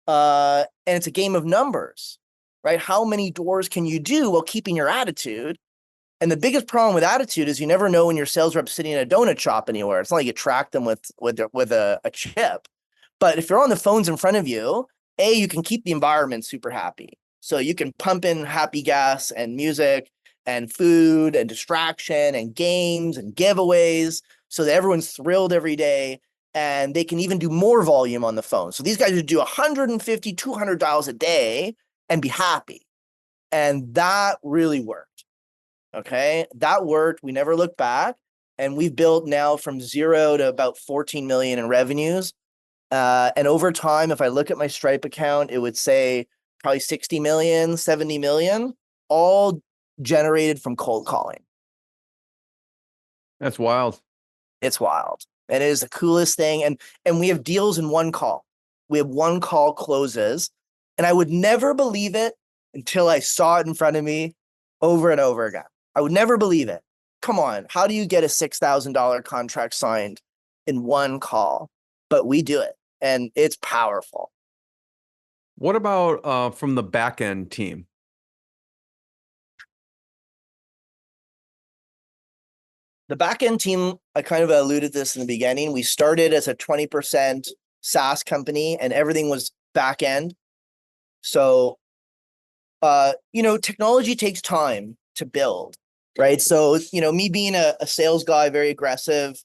and it's a game of numbers, right? How many doors can you do while keeping your attitude? And the biggest problem with attitude is you never know when your sales rep's sitting in a donut shop anywhere. It's not like you track them with a chip. But if you're on the phones in front of you, you can keep the environment super happy. So you can pump in happy gas and music and food and distraction and games and giveaways so that everyone's thrilled every day, and they can even do more volume on the phone. So these guys would do 150, 200 dials a day and be happy. And that really worked. Okay. That worked. We never looked back. And we've built now from 0 to about 14 million in revenues. And over time, if I look at my Stripe account, it would say probably 60 million, 70 million, all generated from cold calling. That's wild. It's wild. And it is the coolest thing. And we have deals in one call. We have one call closes. And I would never believe it until I saw it in front of me over and over again. I would never believe it. Come on. How do you get a $6,000 contract signed in one call? But we do it. And it's powerful. What about from the back end team? The back end team, I kind of alluded to this in the beginning. We started as a 20% SaaS company, and everything was back end. So, technology takes time to build, right? So, me being a sales guy, very aggressive,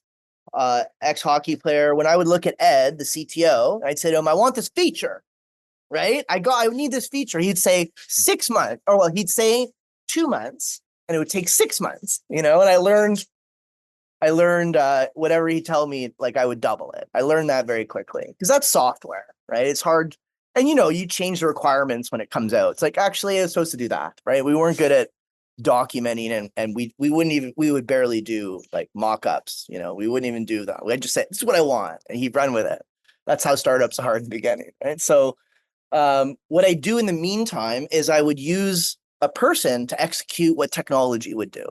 ex-hockey player, when I would look at Ed, the CTO, I'd say to him, I want this feature. Right? I need this feature. He'd say 6 months, or he'd say 2 months, and it would take 6 months, and I learned whatever he'd tell me, like, I would double it. I learned that very quickly because that's software, right? It's hard. And, you change the requirements when it comes out. It's like, actually, I was supposed to do that, right? We weren't good at documenting, and we would barely do like mock-ups, we wouldn't even do that. We'd just say, this is what I want. And he'd run with it. That's how startups are in the beginning, right? So, what I do in the meantime is I would use a person to execute what technology would do.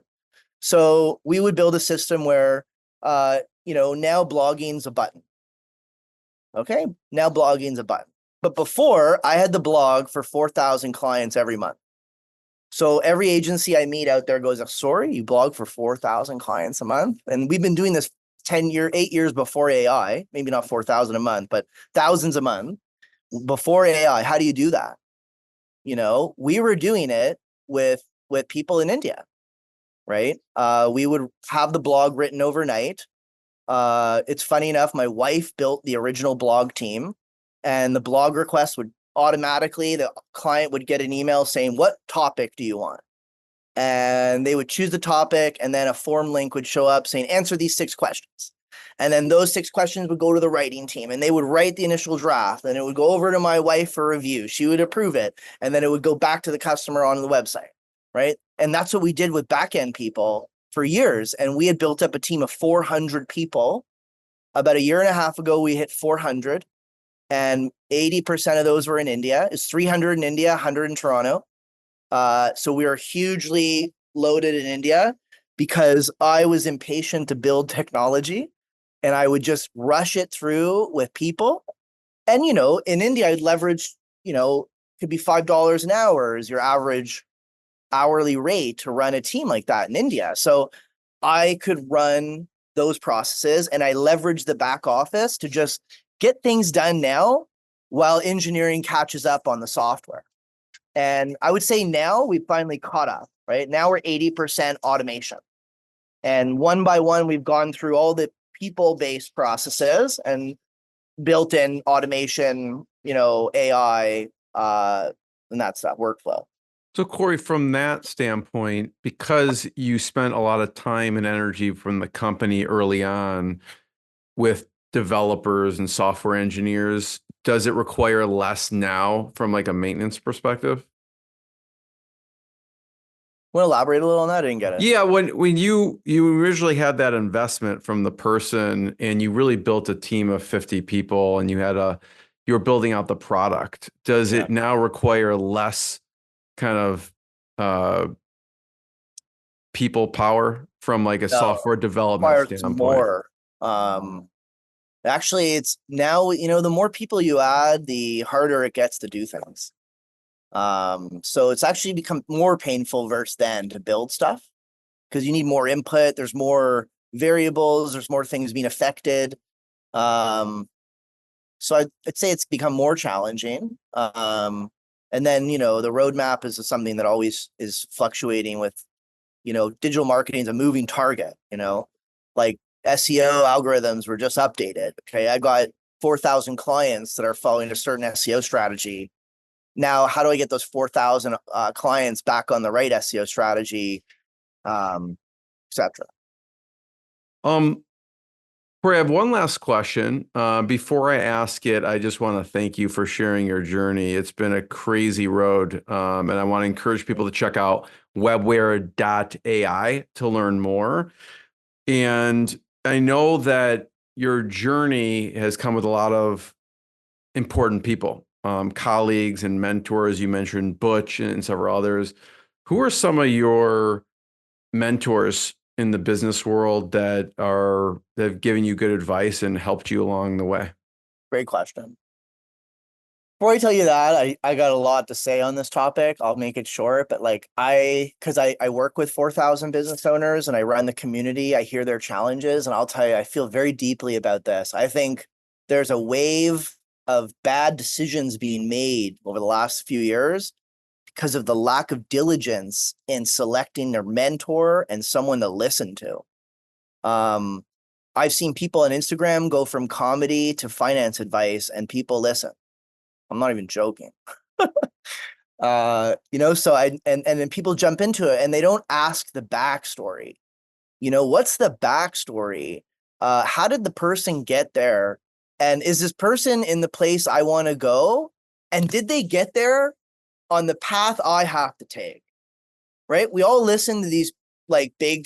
So we would build a system where, now blogging's a button. Okay. Now blogging's a button. But before, I had the blog for 4,000 clients every month. So every agency I meet out there goes, sorry, you blog for 4,000 clients a month? And we've been doing this 8 years before AI, maybe not 4,000 a month, but thousands a month. Before AI, how do you do that? We were doing it with people in India, right? We would have the blog written overnight. It's funny enough, my wife built the original blog team, and the blog request would automatically, the client would get an email saying, what topic do you want? And they would choose the topic, and then a form link would show up saying, answer these 6 questions. And then those 6 questions would go to the writing team, and they would write the initial draft, and it would go over to my wife for review. She would approve it, and then it would go back to the customer on the website, right? And that's what we did with back-end people for years. And we had built up a team of 400 people. About a year and a half ago, we hit 400, and 80% of those were in India. It's 300 in India, 100 in Toronto. So we are hugely loaded in India because I was impatient to build technology. and I would just rush it through with people. And, in India, I'd leverage, could be $5 an hour is your average hourly rate to run a team like that in India. So I could run those processes, and I leverage the back office to just get things done now while engineering catches up on the software. And I would say now we've finally caught up, right? Now we're 80% automation. And one by one, we've gone through all the people-based processes and built in automation, AI, and that stuff, workflow. So, Cory, from that standpoint, because you spent a lot of time and energy from the company early on with developers and software engineers, does it require less now from like a maintenance perspective? Want to elaborate a little on that? I didn't get it. Yeah, when you originally had that investment from the person and you really built a team of 50 people and you were building out the product, does it now require less kind of people power from like a software development standpoint? More. Actually, it's now, the more people you add, the harder it gets to do things. So it's actually become more painful versus then to build stuff because you need more input. There's more variables. There's more things being affected. So I'd say it's become more challenging. And then, the roadmap is something that always is fluctuating with, digital marketing is a moving target, like SEO algorithms were just updated. Okay. I got 4,000 clients that are following a certain SEO strategy. Now, how do I get those 4,000 clients back on the right SEO strategy, et cetera? Cory, I have one last question. Before I ask it, I just want to thank you for sharing your journey. It's been a crazy road, and I want to encourage people to check out webware.ai to learn more. And I know that your journey has come with a lot of important people, colleagues and mentors. You mentioned Butch and several others. Who are some of your mentors in the business world that have given you good advice and helped you along the way? Great question. Before I tell you that, I got a lot to say on this topic. I'll make it short, but because I work with 4,000 business owners and I run the community, I hear their challenges, and I'll tell you, I feel very deeply about this. I think there's a wave of bad decisions being made over the last few years because of the lack of diligence in selecting their mentor and someone to listen to. I've seen people on Instagram go from comedy to finance advice and people listen. I'm not even joking. So and then people jump into it and they don't ask the backstory. What's the backstory? How did the person get there? And is this person in the place I want to go? And did they get there on the path I have to take? Right? We all listen to these big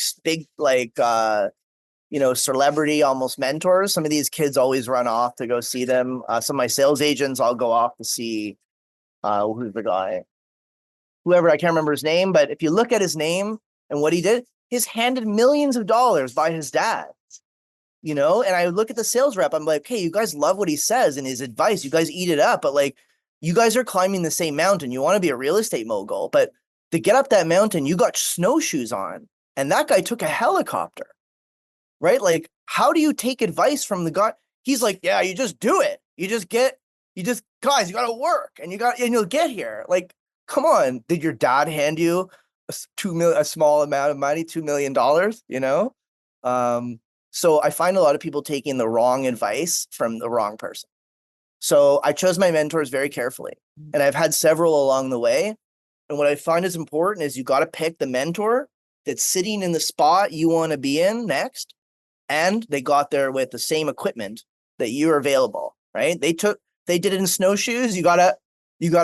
celebrity almost mentors. Some of these kids always run off to go see them. Some of my sales agents, I'll go off to see who's the guy? Whoever, I can't remember his name, but if you look at his name and what he did, he's handed millions of dollars by his dad. And I look at the sales rep, I'm like, hey, you guys love what he says and his advice. You guys eat it up, but you guys are climbing the same mountain. You want to be a real estate mogul, but to get up that mountain, you got snowshoes on, and that guy took a helicopter, right? How do you take advice from the guy? He's like, yeah, you just do it. Guys, you got to work and you'll get here. Come on. Did your dad hand you a small amount of money, $2 million, So I find a lot of people taking the wrong advice from the wrong person. So I chose my mentors very carefully, and I've had several along the way. And what I find is important is you got to pick the mentor that's sitting in the spot you want to be in next. And they got there with the same equipment that you're available, right? They did it in snowshoes. You gotta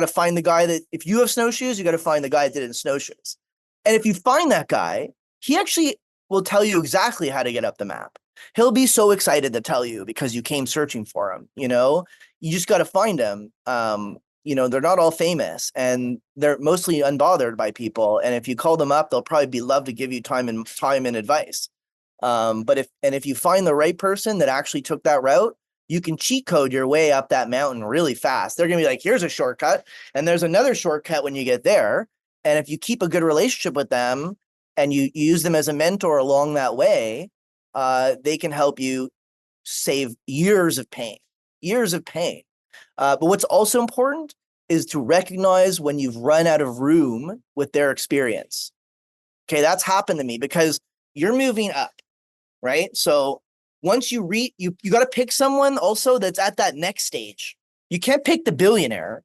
find the guy that, if you have snowshoes, you got to find the guy that did it in snowshoes. And if you find that guy, he actually will tell you exactly how to get up the map. He'll be so excited to tell you because you came searching for him. You just got to find him. They're not all famous and they're mostly unbothered by people. And if you call them up, they'll probably love to give you time and advice. But if you find the right person that actually took that route, you can cheat code your way up that mountain really fast. They're going to be like, here's a shortcut. And there's another shortcut when you get there. And if you keep a good relationship with them and you use them as a mentor along that way, they can help you save years of pain. But what's also important is to recognize when you've run out of room with their experience. Okay, that's happened to me because you're moving up, right? So once you got to pick someone also that's at that next stage. You can't pick the billionaire.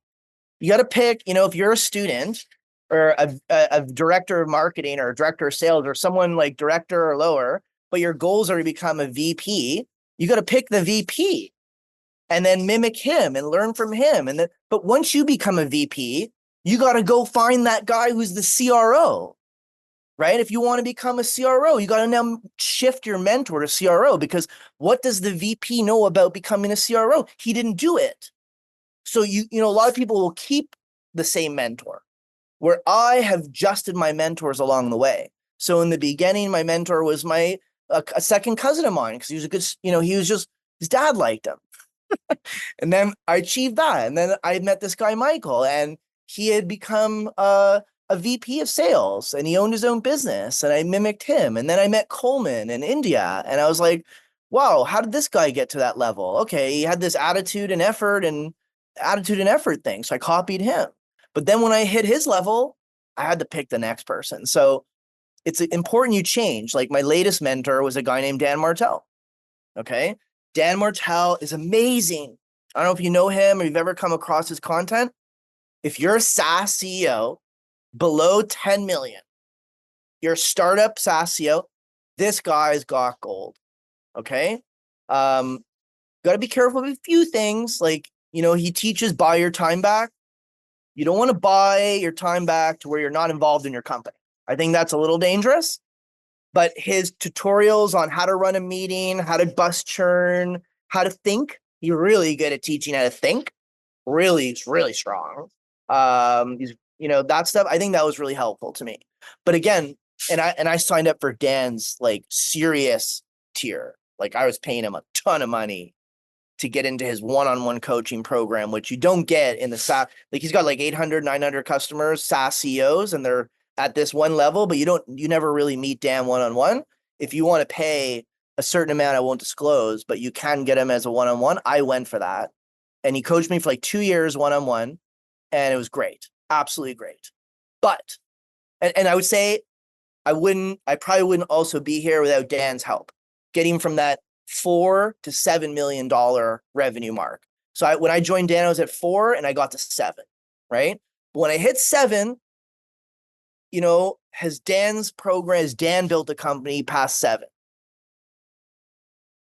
You got to pick, if you're a student or a director of marketing or a director of sales or someone like director or lower, but your goals are to become a VP, you got to pick the VP and then mimic him and learn from him. But once you become a VP, you got to go find that guy who's the CRO. Right? If you want to become a CRO, you got to now shift your mentor to CRO, because what does the VP know about becoming a CRO? He didn't do it. So a lot of people will keep the same mentor, where I have adjusted my mentors along the way. So in the beginning, my mentor was a second cousin of mine because he was a good, his dad liked him. And then I achieved that. And then I met this guy, Michael, and he had become a VP of sales and he owned his own business, and I mimicked him. And then I met Coleman in India and I was like, wow, how did this guy get to that level? Okay, he had this attitude and effort thing. So I copied him. But then when I hit his level, I had to pick the next person. So it's important you change. Like my latest mentor was a guy named Dan Martell. Okay. Dan Martell is amazing. I don't know if you know him or you've ever come across his content. If you're a SaaS CEO, below 10 million, your startup SaaS CEO, this guy's got gold. Okay. Got to be careful with a few things. Like, he teaches buy your time back. You don't want to buy your time back to where you're not involved in your company. I think that's a little dangerous, but his tutorials on how to run a meeting, how to bust churn, how to think, he's really good at teaching how to think. Really, really strong. He's that stuff, I think that was really helpful to me. But again, and I signed up for Dan's like serious tier. Like I was paying him a ton of money to get into his one-on-one coaching program, which you don't get in the SaaS. Like he's got like 800, 900 customers, SaaS CEOs, and they're at this one level, but you never really meet Dan one-on-one. If you want to pay a certain amount, I won't disclose, but you can get him as a one-on-one. I went for that. And he coached me for like 2 years one-on-one, and it was great. Absolutely great. But, and I would say I probably wouldn't also be here without Dan's help, getting from that $4 to $7 million revenue mark. So when I joined Dan, I was at 4 and I got to 7, right? But when I hit 7, has Dan built a company past 7?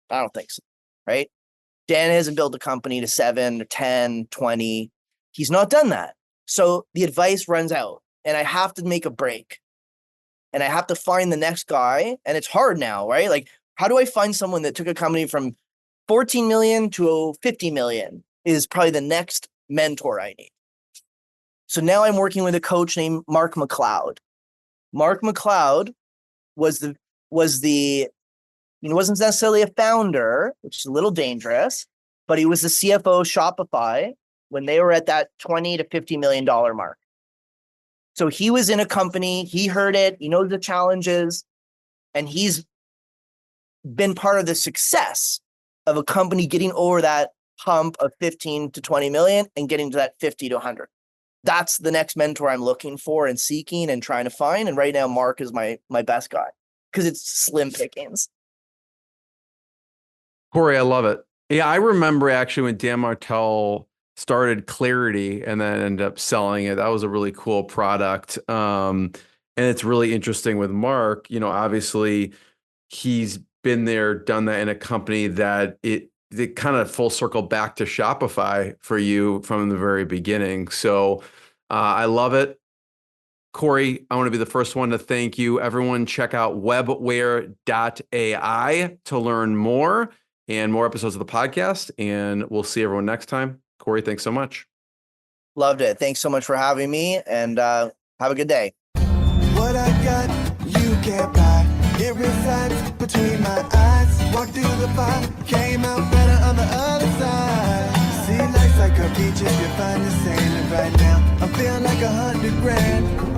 I don't think so, right? Dan hasn't built a company to 7 or 10, 20. He's not done that. So the advice runs out and I have to make a break and I have to find the next guy. And it's hard now, right? Like, how do I find someone that took a company from 14 million to 50 million is probably the next mentor I need. So now I'm working with a coach named Mark McLeod. Mark McLeod wasn't necessarily a founder, which is a little dangerous, but he was the CFO of Shopify when they were at that $20 to $50 million mark. So he was in a company, he heard it, he knows the challenges, and he's been part of the success of a company getting over that hump of 15 to 20 million and getting to that 50 to 100. That's the next mentor I'm looking for and seeking and trying to find. And right now, Mark is my best guy because it's slim pickings. Cory, I love it. Yeah, I remember actually when Dan Martell started Clarity and then ended up selling it. That was a really cool product. And it's really interesting with Mark, obviously he's been there, done that in a company that it kind of full circle back to Shopify for you from the very beginning. So I love it. Cory, I want to be the first one to thank you. Everyone check out webware.ai to learn more and more episodes of the podcast. And we'll see everyone next time. Cory, thanks so much. Loved it. Thanks so much for having me and have a good day. What I got, you can't buy. It resides between my eyes. Walked through the fire, came out better on the other side. See, life's like a beach if you find the sailing right now. I'm feeling like 100 grand.